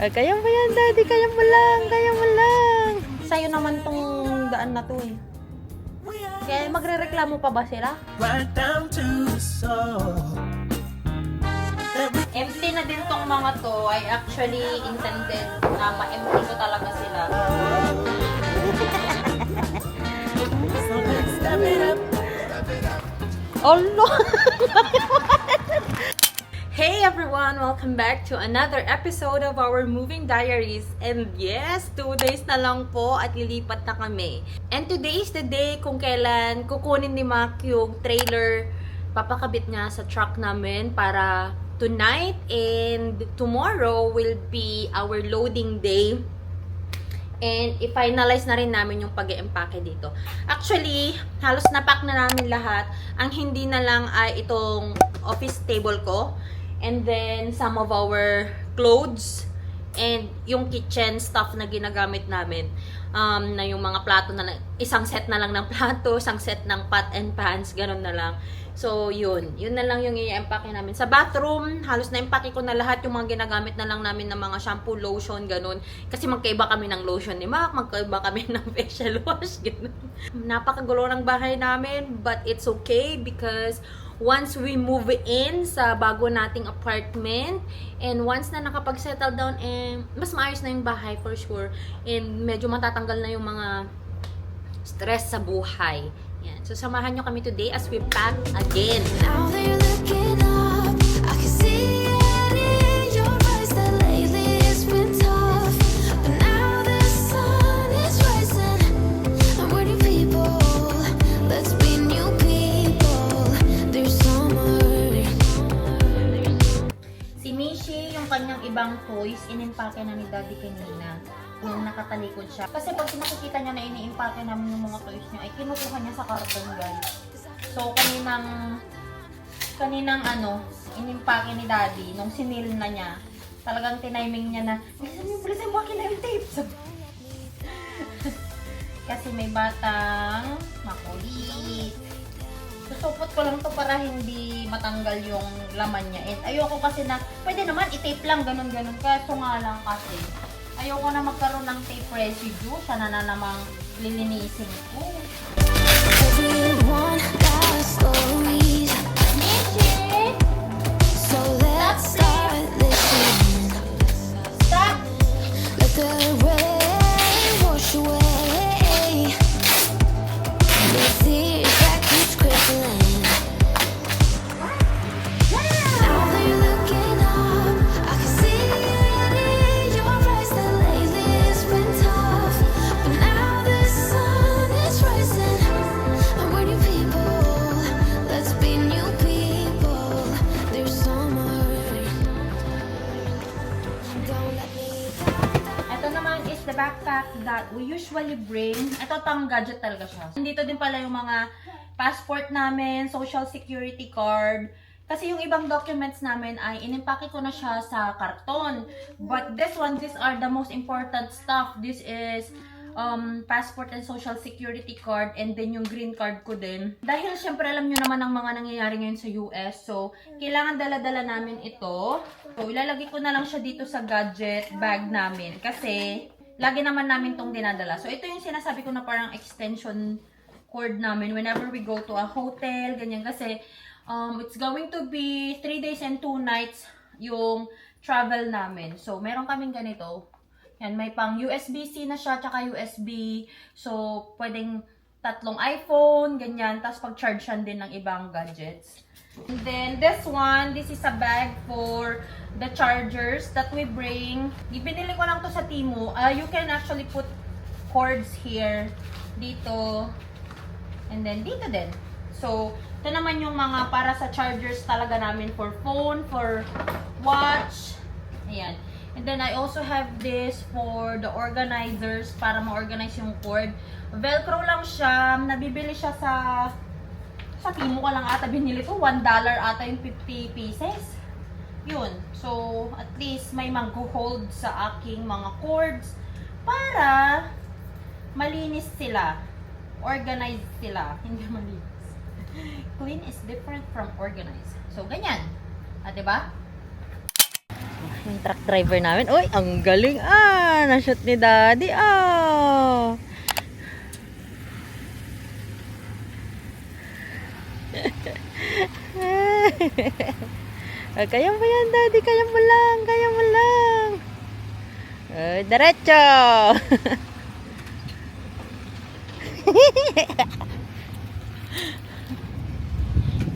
Ay, kaya mo yan, daddy. Kaya mo lang. Kaya mo lang. Sa'yo naman tong daan na to eh. Kaya magre-reklamo pa ba sila? Right down to the soul. Empty na din tong mga to. I actually intended na ma-empty ko talaga sila. So let's step it up. Oh no! Hey everyone! Welcome back to another episode of our Moving Diaries. And yes, 2 days na lang po at lilipat na kami. And today is the day kung kailan kukunin ni Mac yung trailer. Papakabit niya sa truck namin para tonight and tomorrow will be our loading day. And i-finalize na rin namin yung pag-e-empake dito. Actually, halos na-pack na namin lahat. Ang hindi na lang ay itong office table ko. And then, some of our clothes. And yung kitchen stuff na ginagamit namin. Na yung mga plato na lang. Isang set na lang ng plato, isang set ng pot and pans. Ganun na lang. So, yun. Yun na lang yung i-empake namin. Sa bathroom, halos na-empake ko na lahat yung mga ginagamit na lang namin ng mga shampoo, lotion, ganun. Kasi magkaiba kami ng lotion ni Mac, magkaiba kami ng facial wash, ganun. Napakagulo ng bahay namin, but it's okay because once we move in sa bago nating apartment, and once na nakapag-settle down, mas maayos na yung bahay for sure. And medyo matatanggal na yung mga stress sa buhay. Yan. So, samahan nyo kami today as we pack again. Now that you're looking up, I can see it in your eyes that lately it's been tough. But now the sun is rising, and we're new people. Let's be new people. There's summer. Si Mishi, yung kanyang ibang toys, inimpake na ni Daddy kanina. Yung nakatalikod siya. Kasi pag nakikita niya na ini-impake namin yung mga toys niya, ay kinukuha niya sa carton, guys. So, kaninang inimpake ni Daddy, nung sinil na niya, talagang tiniming niya na, bilisan mo akin na yung tape. Kasi may batang makulit. Susupot ko lang to para hindi matanggal yung laman niya. And ayoko kasi na, pwede naman i-tape lang, ganun-ganun. Kaso nga lang kasi, ayoko na magkaroon ng tape residue. Siya na namang lilinisin ko. Everyone got stories, Michi! so let's start listening. Stop! Let the rain wash away the fears that keeps crippling. Now that you're looking up, I can see it in your eyes that lately it's been tough. But now the sun is rising, and we're new people. Let's be new people. There's summer. Don't let me down. Ito naman is the backpack that we usually bring. Ito pang gadget talaga siya. Dito din pala yung mga passport namin, social security card. Kasi yung ibang documents namin ay inimpake ko na siya sa karton. But this one, these are the most important stuff. This is passport and social security card, and then yung green card ko din. Dahil syempre alam nyo naman ang mga nangyayari ngayon sa US, so kailangan dala-dala namin ito. So ilalagay ko na lang siya dito sa gadget bag namin kasi lagi naman namin tong dinadala. So ito yung sinasabi ko na parang extension cord namin whenever we go to a hotel, ganyan, kasi it's going to be 3 days and 2 nights yung travel namin. So meron kaming ganito. Yan, may pang USB-C na siya, tsaka USB. So, pwedeng 3 iPhone, ganyan. Tapos, pag-charge yan din ng ibang gadgets. And then, this one, this is a bag for the chargers that we bring. Ibinili ko lang to sa Temu. You can actually put cords here, dito, and then dito din. So, ito naman yung mga para sa chargers talaga namin for phone, for watch. Ayan. And then, I also have this for the organizers para ma-organize yung cord. Velcro lang siya. Nabibili siya sa Temu ko lang ata binili ko. $1 ata yung 50 pieces. Yun. So, at least may mag-hold sa aking mga cords para malinis sila. Organized sila. Hindi malinis. Clean is different from organized. So, ganyan. Diba? Yung truck driver namin. Uy, ang galing. Na-shoot ni Daddy. Kaya mo yan, Daddy. Kaya mo lang. Kaya mo lang. Diretso.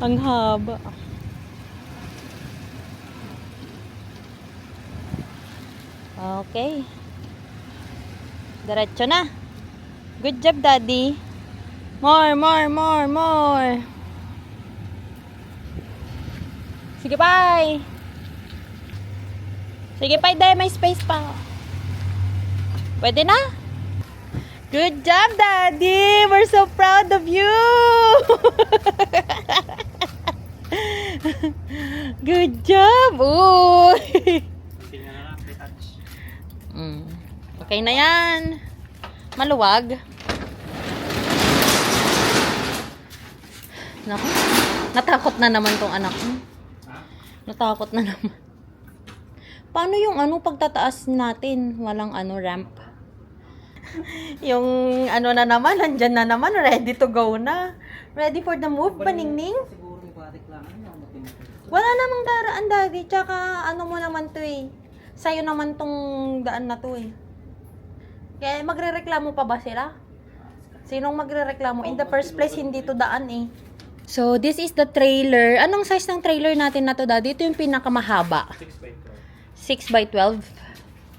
Ang haba. Okay. Diretso na. Good job, Daddy. More, more, more, more. Sige, bye. Sige, bye, Day. May space pa. Pwede na? Good job, Daddy. We're so proud of you. Good job. Uy. Okay na yan. Maluwag. Naku. Natakot na naman tong anak mo. Natakot na naman. Paano yung pagtataas natin? Walang ramp. Yung na naman, nandyan na naman. Ready to go na. Ready for the move, Paningning? Wala namang daraan, Daddy. Tsaka mo naman to eh. Sa'yo naman tong daan na to eh. Kaya magrereklamo pa ba sila? Sinong magrereklamo? In the first place, hindi to daan eh. So, this is the trailer. Anong size ng trailer natin na to, Daddy? Ito yung pinakamahaba. 6x12.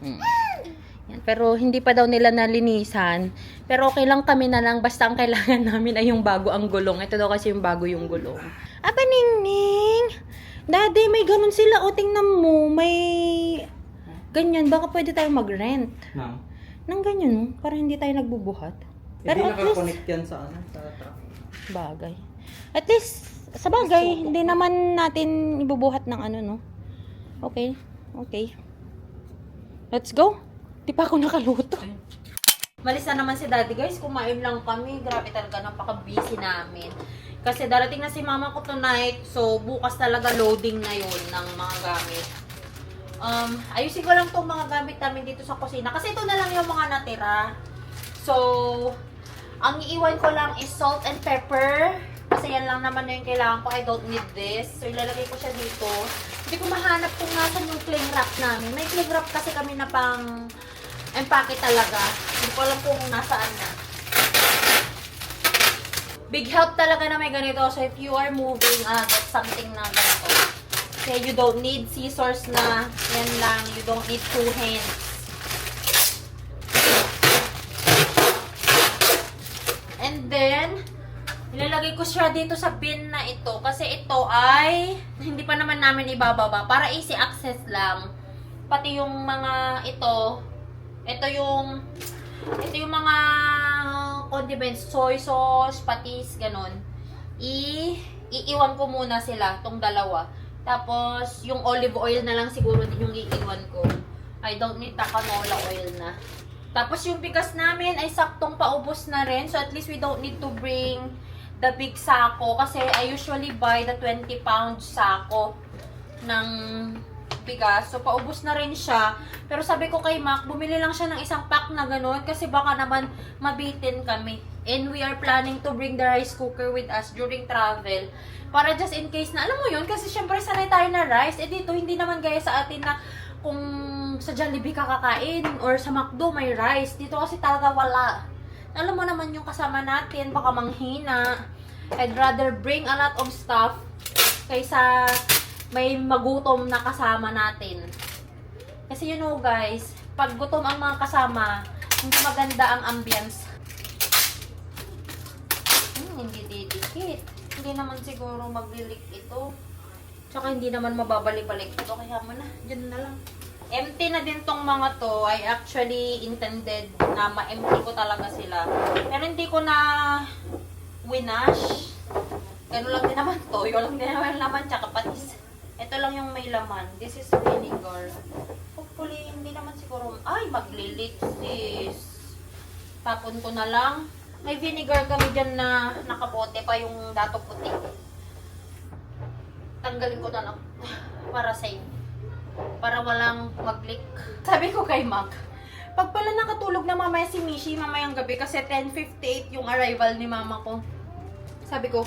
Yan. Pero hindi pa daw nila nalinisan. Pero okay lang kami na lang. Basta ang kailangan namin ay yung bago ang gulong. Ito daw kasi yung bago yung gulong. Ningning! Daddy, may ganun sila. O, tingnan mo. May ganyan. Baka pwede tayong mag-rent. Nang ganyan, para hindi tayo nagbubuhat. Pero Hindi at least, nakakonect yan sa truck. bagay. At least, sa bagay, hindi naman natin ibubuhat ng no? Okay. Okay. Let's go. Di pa ako nakaluto. Malis na naman si Daddy, guys. Kumain lang kami. Grabe talaga, napaka-busy namin. Kasi darating na si Mama ko tonight. So, bukas talaga loading na yun ng mga gamit. Ayusin ko lang itong mga gamit namin dito sa kusina. Kasi ito na lang yung mga natira. So, ang iiwan ko lang is salt and pepper. Kasi yan lang naman yung kailangan ko. I don't need this. So, ilalagay ko siya dito. Hindi ko mahanap kung nasan yung cling wrap namin. May cling wrap kasi kami na pang empake talaga. Hindi ko alam kung nasaan na. Big help talaga na may ganito. So, if you are moving, that's something na ganito. Kaya you don't need scissors na. Yan lang. You don't need two hands. And then, ilalagay ko siya dito sa bin na ito. Kasi ito ay, hindi pa naman namin ibababa. Para easy access lang. Pati yung mga ito yung mga condiments, soy sauce, patis, ganun. Iiwan ko muna sila, tong dalawa. Tapos, yung olive oil na lang siguro din yung iiwan ko. I don't need canola oil na. Tapos, yung bigas namin ay saktong paubos na rin. So, at least we don't need to bring the big sako. Kasi, I usually buy the 20-pound sako ng bigas. So, paubos na rin siya. Pero sabi ko kay Mac, bumili lang siya ng isang pack na ganun. Kasi baka naman mabitin kami. And we are planning to bring the rice cooker with us during travel. Para just in case na, alam mo yun, kasi syempre sanay tayo na rice. Eh dito, hindi naman gaya sa atin na kung sa Jollibee ka kakain or sa McDo may rice. Dito kasi talaga wala. Alam mo naman yung kasama natin, baka manghina. I'd rather bring a lot of stuff kaysa may magutom na kasama natin. Kasi you know guys, pag gutom ang mga kasama, hindi maganda ang ambience. Hindi didikit. Hindi naman siguro maglilik ito. Tsaka hindi naman mababalik-balik ito. Kaya mo na, dyan na lang. Empty na din tong mga to. I actually intended na ma-empty ko talaga sila. Pero hindi ko na winash. Ganun lang din naman to. Yung lang din naman laman, tsaka patis. Ito lang yung may laman. This is vinegar. Hopefully, hindi naman siguro, ay, maglilit sis. Tapon ko na lang. May vinegar kami dyan na nakabote pa yung dato puti. Tanggalin ko na lang para safe. para walang mag-leak. Sabi ko kay Mac, pag pala nakatulog na mamaya si Mishi mamayang gabi kasi 10:58 yung arrival ni mama ko. Sabi ko,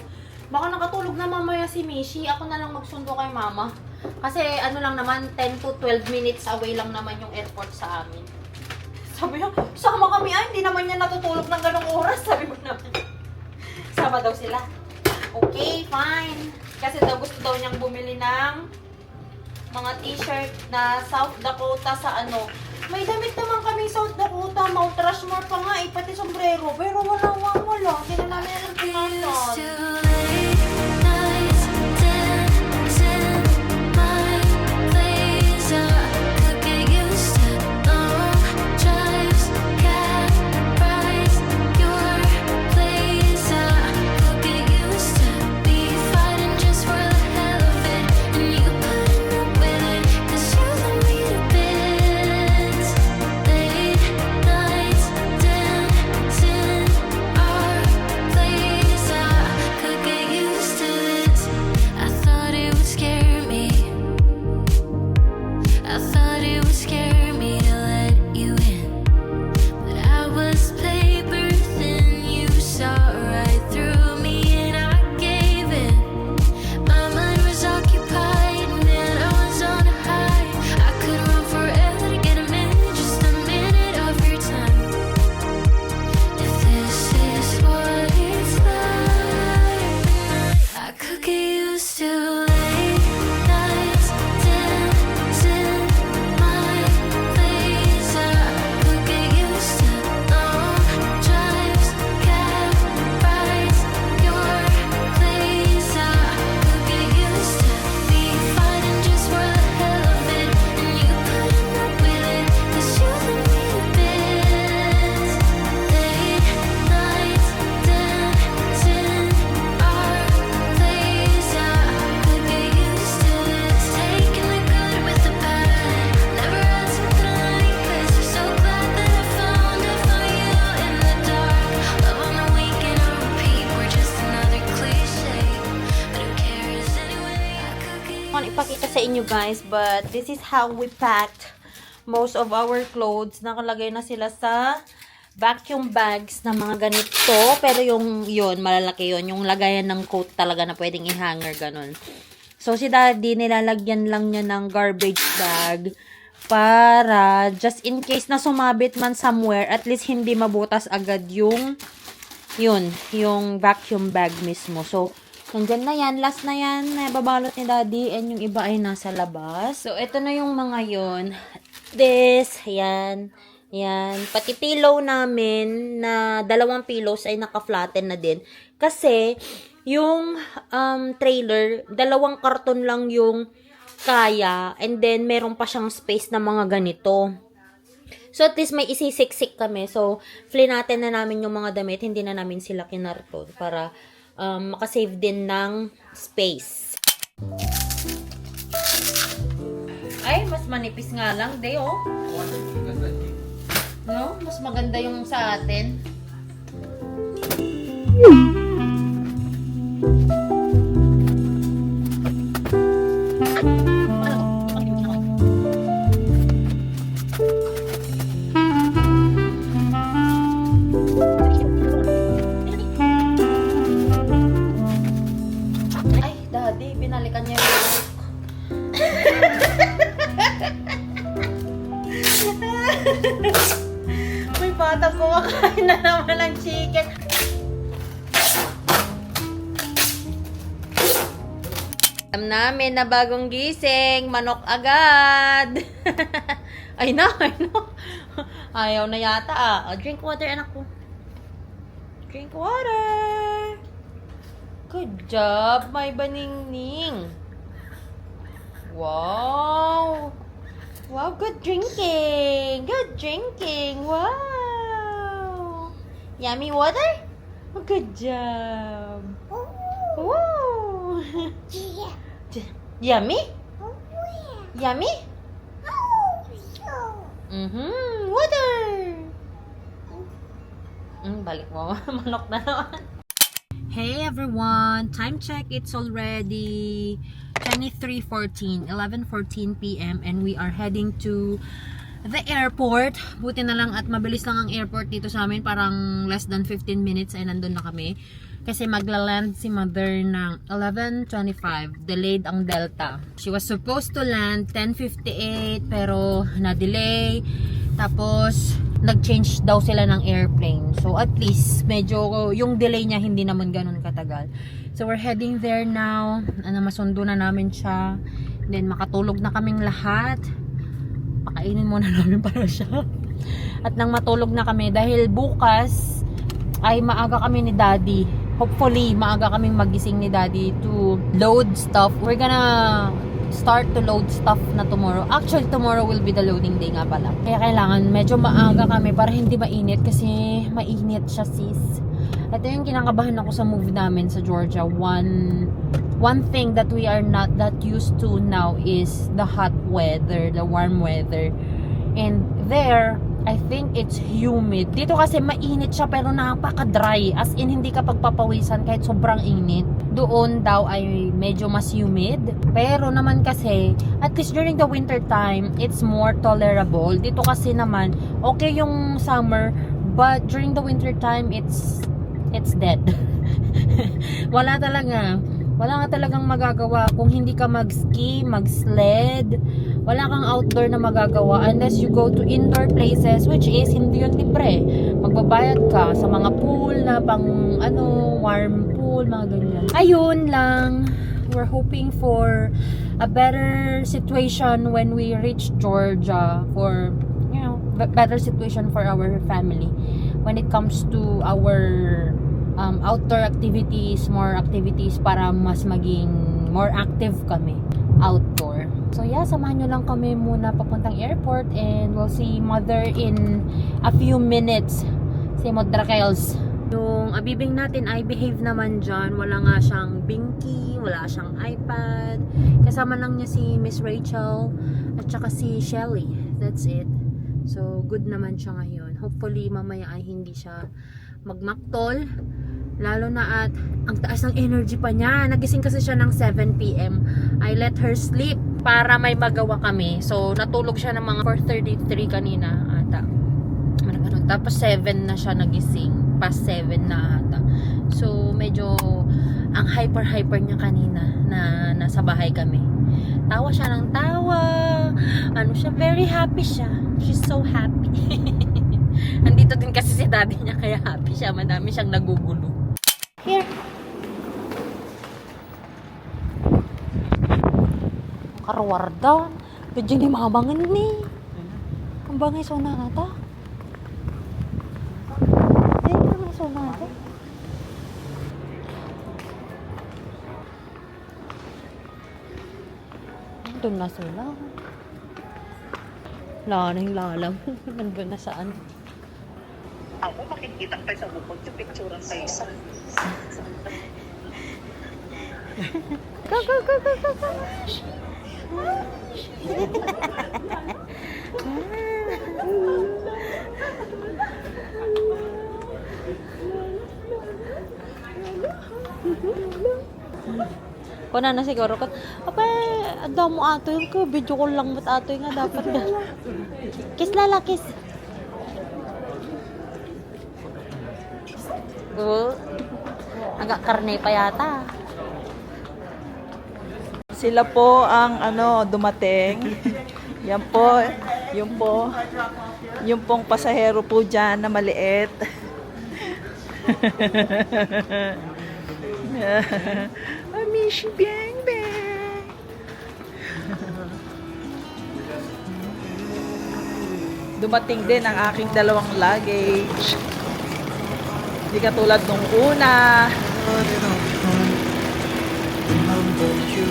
baka nakatulog na mamaya si Mishi, ako na lang magsundo kay mama. Kasi ano lang naman, 10 to 12 minutes away lang naman yung airport sa amin. Sabi niya, sama kami hindi naman niya natutulog ng ganong oras. Sabi ko naman, sama daw sila. Okay, fine. Kasi daw gusto daw niyang bumili ng mga t-shirt na South Dakota sa ano. May damit naman kami South Dakota, Mount Rushmore pa nga pati sombrero. Pero wala. Hindi na namin alam pinasal. Too late nights dancing my place. I could get used to long drives, cab rides, your place. I could get used to be fighting just for the hell of it, and you putting up with it 'cause you let me to bits. Late nights dancing our place. I could get used to this. I thought it would scare me. I thought it would scare me to let you in, but I was paper thin. You saw right through me and I gave in. My mind was occupied, man, I was on a high. I could run forever to get a minute, just a minute of your time. If this is what it's like, I could get used to late nights dancing my place. I could get used to long drives, cab rides, your place. I could get used to me fighting just for the hell of it, and you putting up with it 'cause you let me to bits. Late nights dancing our place. I could get used to this, taking the good with the bad. Never had something like this. I'm so glad that I found it for you in the dark. Love on the weekend on repeat. We're just another cliche, but who cares anyway? I could get Kung ipakita sa inyo guys, but this is how we packed most of our clothes. Nakalagay na sila sa vacuum bags na mga ganito. Pero yun, malalaki yun. Yung lagayan ng coat talaga na pwedeng i-hanger, ganun. So, si daddy, nilalagyan lang niya ng garbage bag para just in case na sumabit man somewhere, at least hindi mabutas agad yung vacuum bag mismo. So, nandyan na yan. Last na yan. Nababalot ni daddy. And yung iba ay nasa labas. So, ito na yung mga yun. This, yan. Yan. Pati pillow namin na 2 pillows ay naka-flatten na din. Kasi, yung trailer, 2 karton lang yung kaya. And then, meron pa siyang space na mga ganito. So, at least may isisiksik kami. So, natin na namin yung mga damit. Hindi na namin sila kinarton para makasave din ng space. Ay, mas manipis nga lang, de, oh. No? Mas maganda yung sa atin. Ay, daddy, binalikan niya yung buhok. May batang kumakain na naman ng chicken. Alam namin na bagong gising, manok agad. Ay na. Ayaw na yata. Drink water, anak ko. Drink water. Good job, my baningning. Wow. Wow, good drinking. Good drinking. Wow. Yummy water? Oh, good job. Wow. Yummy? Yummy? Water. Balik mo. Manok na naman. Hey everyone, time check, it's already 11:14 p.m. and we are heading to the airport. Buti na lang at mabilis lang ang airport dito sa amin. Parang less than 15 minutes ay nandun na kami. Kasi magla-land si mother ng 11:25. Delayed ang Delta. She was supposed to land 10:58 pero na-delay. Tapos nag-change daw sila ng airplane. So at least medyo yung delay niya hindi naman ganun katagal. So we're heading there now. Masundo na namin siya. Then makatulog na kaming lahat. Pakainin muna namin para siya. At nang matulog na kami dahil bukas ay maaga kami ni Daddy. Hopefully maaga kaming magising ni Daddy to load stuff. We're gonna start to load stuff na tomorrow. Actually, tomorrow will be the loading day nga pala. Kaya kailangan medyo maaga kami para hindi mainit kasi mainit siya sis. Ito yung kinakabahan ako sa move namin sa Georgia. One thing that we are not that used to now is the hot weather, the warm weather. And there, I think it's humid. Dito kasi mainit siya pero napaka-dry. As in, hindi ka pagpapawisan kahit sobrang init. Doon daw ay medyo mas humid. Pero naman kasi, at least during the winter time, it's more tolerable. Dito kasi naman, okay yung summer, but during the winter time, it's dead. Wala nga talagang magagawa kung hindi ka mag-ski, mag-sled. Wala kang outdoor na magagawa unless you go to indoor places, which is hindi yun libre. Magbabayad ka sa mga pool na pang warm pool, mga ganyan. Ayun lang. We're hoping for a better situation when we reach Georgia, for better situation for our family when it comes to our outdoor activities, more activities para mas maging more active kami outdoor. So yeah, samahan nyo lang kami muna papuntang airport and we'll see mother in a few minutes. Si Modrakels. Yung abibing natin ay behave naman dyan. Wala nga siyang binky, wala siyang iPad. Kasama lang niya si Miss Rachel at saka si Shelly. That's it. So good naman siya ngayon. Hopefully mamaya ay hindi siya magmaktol. Lalo na at ang taas ng energy pa niya. Nagising kasi siya ng 7 p.m. I let her sleep para may magawa kami. So natulog siya ng mga 4:33 kanina ata. Tapos 7 na siya nagising. Past 7 na ata. So medyo ang hyper niya kanina na nasa bahay kami. Tawa siya ng tawa. Very happy siya. She's so happy. Andito din kasi si daddy niya kaya happy siya. Madami siyang nagugulo. Here. Karwarda. Medyo di mabangan ni. Ang bangay sona ata. Ang bangay sona ata. Doon na sila. Wala na yung lalam. Nandun na saan. Ako makikita pa sa bukod yung picturean sa isa. Go. Kuna na siguro ko. Ada mo ato yung ko. Video ko lang ba't ato yung nga dapat na. Kiss lala, kiss. Agak karne pa yata. Sila po ang dumating. Yan po, yung pong pasahero po dyan na maliit. I miss you, bang bang. Dumating din ang aking dalawang luggage. Hindi katulad nung una. Remember you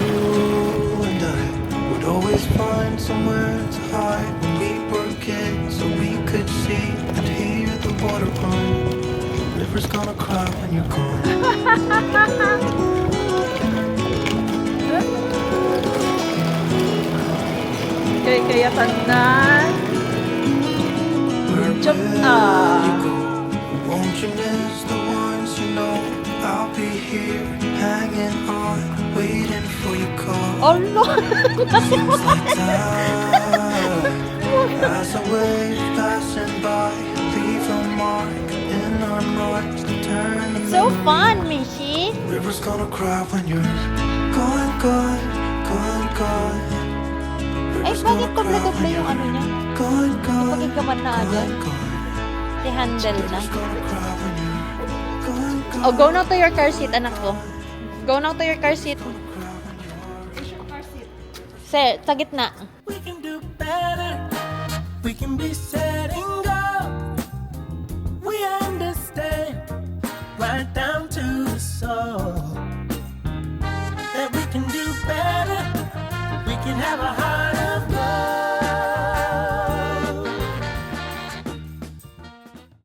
and I would always find somewhere to hide when we were kids, so we could see and hear the water run. River's gonna cry when you're gone. Kaya tanan. Chop Won't you miss the ones you know? I'll be here hanging on waiting for your call. Oh, no. Seems like time as I wave passing by, leave a mark in our north to turn the So memory. fun, Mishi. River's gonna cry when you're gone, gone, gone, gone. Ay, River's bakit gonna cry doble-doble when yung ano niya? gone, gone, Pakigaman na agad. gone, gone. Si handle na. River's gonna cry when you're gone, gone. Oh, go now to your car seat, anak ko. Go now to your car seat. Sir, sa gitna. We can do better. We can be setting go. We understand.